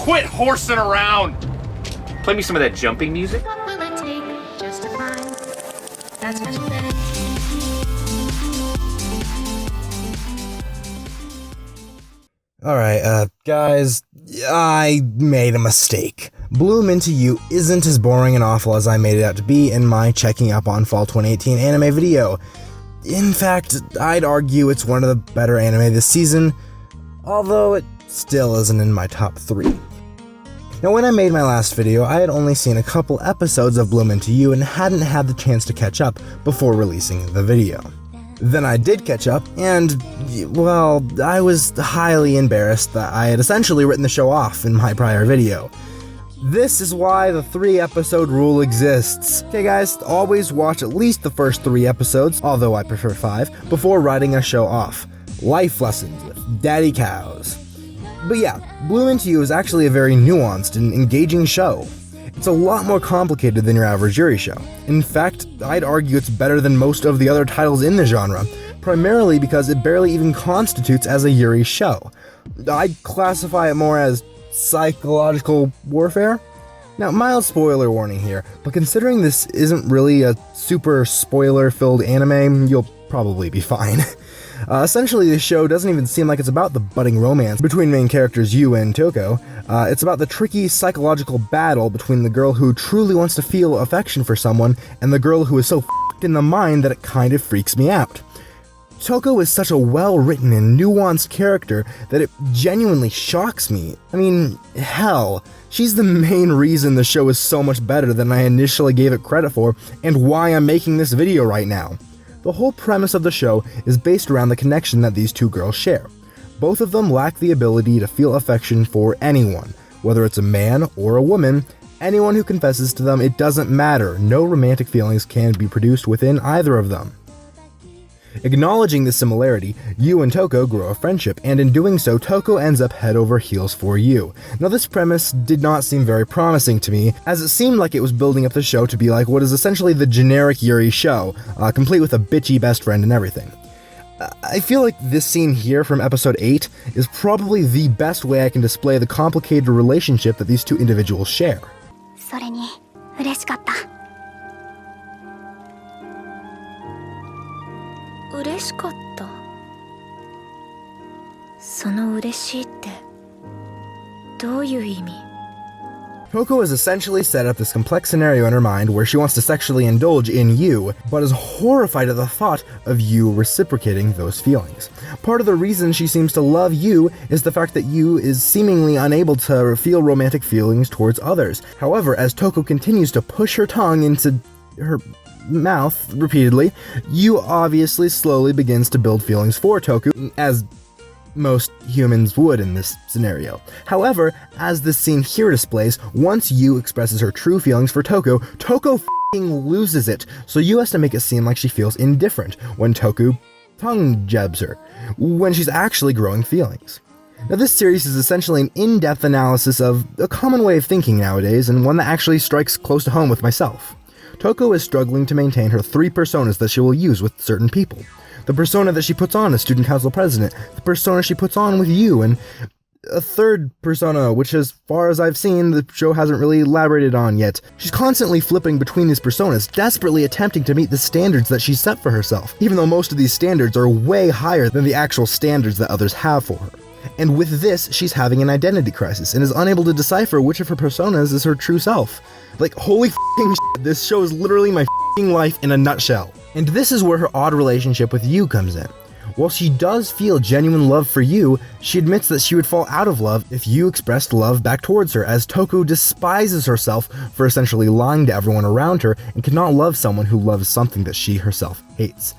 Quit horsing around! Play me some of that jumping music. What will it take just to find that special day? Alright, guys, I made a mistake. Bloom Into You isn't as boring and awful as I made it out to be in my checking up on Fall 2018 anime video. In fact, I'd argue it's one of the better anime this season, although it still isn't in my top 3. Now, when I made my last video, I had only seen a couple episodes of Bloom Into You and hadn't had the chance to catch up before releasing the video. Then I did catch up, and, well, I was highly embarrassed that I had essentially written the show off in my prior video. This is why the 3-episode rule exists. Okay guys, always watch at least the first 3 episodes, although I prefer 5, before writing a show off. Life lessons with daddy cows. But yeah, Bloom Into You is actually a very nuanced and engaging show. It's a lot more complicated than your average Yuri show. In fact, I'd argue it's better than most of the other titles in the genre, primarily because it barely even constitutes as a Yuri show. I'd classify it more as psychological warfare? Now, mild spoiler warning here, but considering this isn't really a super spoiler-filled anime, you'll probably be fine. Essentially, this show doesn't even seem like it's about the budding romance between main characters Yu and Toko. It's about the tricky psychological battle between the girl who truly wants to feel affection for someone and the girl who is so f***ed in the mind that it kind of freaks me out. Toko is such a well-written and nuanced character that it genuinely shocks me. I mean, hell, she's the main reason the show is so much better than I initially gave it credit for, and why I'm making this video right now. The whole premise of the show is based around the connection that these two girls share. Both of them lack the ability to feel affection for anyone, whether it's a man or a woman. Anyone who confesses to them, it doesn't matter. No romantic feelings can be produced within either of them. Acknowledging this similarity, Yu and Toko grow a friendship, and in doing so, Toko ends up head over heels for Yu. Now, this premise did not seem very promising to me, as it seemed like it was building up the show to be like what is essentially the generic Yuri show, complete with a bitchy best friend and everything. I feel like this scene here from episode 8 is probably the best way I can display the complicated relationship that these two individuals share. それに嬉しかった。嬉しかった。その嬉しいってどういう意味? Koko has essentially set up this complex scenario in her mind where she wants to sexually indulge in Yu, but is horrified at the thought of Yu reciprocating those feelings. Part of the reason she seems to love Yu is the fact that Yu is seemingly unable to feel romantic feelings towards others. However, as Toko continues to push her tongue into her mouth repeatedly, Yu obviously slowly begins to build feelings for Toko, as most humans would in this scenario. However, as this scene here displays, once Yu expresses her true feelings for Toko, Toko f***ing loses it, so Yu has to make it seem like she feels indifferent when Toko tongue jabs her, when she's actually growing feelings. Now, this series is essentially an in-depth analysis of a common way of thinking nowadays, and one that actually strikes close to home with myself. Toko is struggling to maintain her 3 personas that she will use with certain people. The persona that she puts on as student council president, the persona she puts on with you, and a third persona, which as far as I've seen, the show hasn't really elaborated on yet. She's constantly flipping between these personas, desperately attempting to meet the standards that she's set for herself, even though most of these standards are way higher than the actual standards that others have for her. And with this, she's having an identity crisis and is unable to decipher which of her personas is her true self. Like, holy f***ing shit, this show is literally my f***ing life in a nutshell. And this is where her odd relationship with Yu comes in. While she does feel genuine love for Yu, she admits that she would fall out of love if Yu expressed love back towards her, as Toko despises herself for essentially lying to everyone around her and cannot love someone who loves something that she herself hates.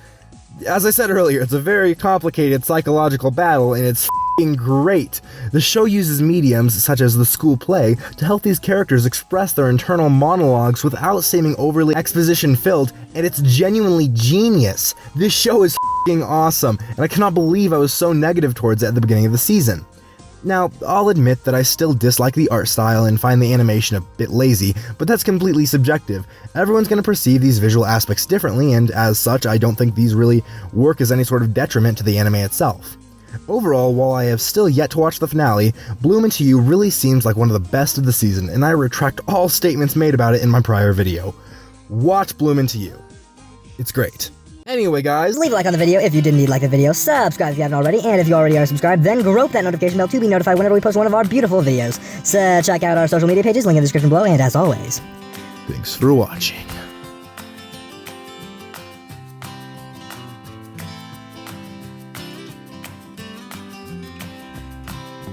As I said earlier, it's a very complicated psychological battle, and it's f***ing great. The show uses mediums such as the school play to help these characters express their internal monologues without seeming overly exposition-filled, and it's genuinely genius. This show is f***ing awesome, and I cannot believe I was so negative towards it at the beginning of the season. Now, I'll admit that I still dislike the art style and find the animation a bit lazy, but that's completely subjective. Everyone's going to perceive these visual aspects differently, and as such, I don't think these really work as any sort of detriment to the anime itself. Overall, while I have still yet to watch the finale, Bloom Into You really seems like one of the best of the season, and I retract all statements made about it in my prior video. Watch Bloom Into You. It's great. Anyway, guys, Leave a like on the video if you did indeed like the video, subscribe if you haven't already, and if you already are subscribed, then grope that notification bell to be notified whenever we post one of our beautiful videos. So check out our social media pages, link in the description below, and as always, thanks for watching.